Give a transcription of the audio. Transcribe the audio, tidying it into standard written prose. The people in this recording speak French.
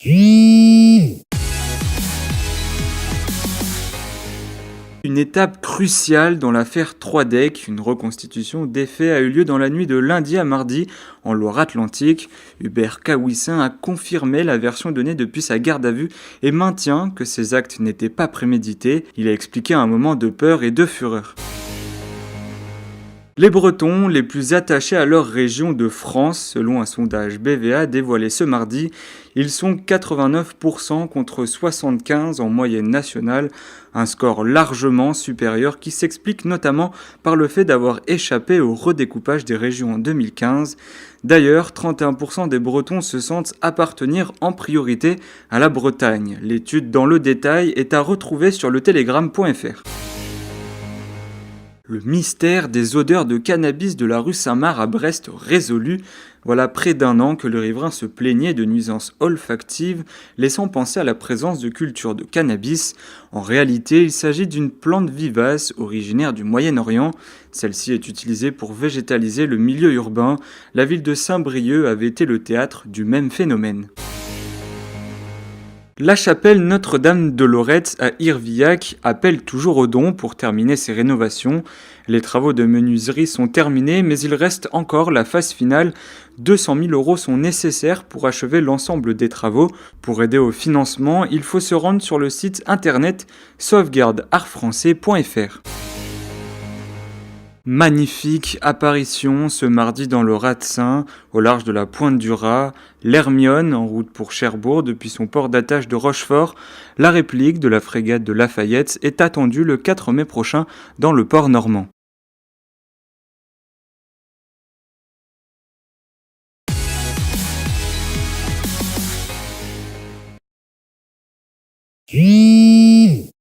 Une étape cruciale dans l'affaire 3DEC, une reconstitution des faits a eu lieu dans la nuit de lundi à mardi en Loire-Atlantique. Hubert Kawissin a confirmé la version donnée depuis sa garde à vue et maintient que ces actes n'étaient pas prémédités. Il a expliqué un moment de peur et de fureur. Les Bretons les plus attachés à leur région de France, selon un sondage BVA dévoilé ce mardi, ils sont 89% contre 75% en moyenne nationale, un score largement supérieur qui s'explique notamment par le fait d'avoir échappé au redécoupage des régions en 2015. D'ailleurs, 31% des Bretons se sentent appartenir en priorité à la Bretagne. L'étude dans le détail est à retrouver sur le telegram.fr. Le mystère des odeurs de cannabis de la rue Saint-Marc à Brest résolu. Voilà près d'un an que le riverain se plaignait de nuisances olfactives, laissant penser à la présence de cultures de cannabis. En réalité, il s'agit d'une plante vivace originaire du Moyen-Orient. Celle-ci est utilisée pour végétaliser le milieu urbain. La ville de Saint-Brieuc avait été le théâtre du même phénomène. La chapelle Notre-Dame de Lorette à Irvillac appelle toujours aux dons pour terminer ses rénovations. Les travaux de menuiserie sont terminés, mais il reste encore la phase finale. 200 000 € sont nécessaires pour achever l'ensemble des travaux. Pour aider au financement, il faut se rendre sur le site internet sauvegardeartfrançais.fr. Magnifique apparition ce mardi dans le Rat-de-Seine, au large de la Pointe du Raz, l'Hermione en route pour Cherbourg depuis son port d'attache de Rochefort. La réplique de la frégate de Lafayette est attendue le 4 mai prochain dans le port normand.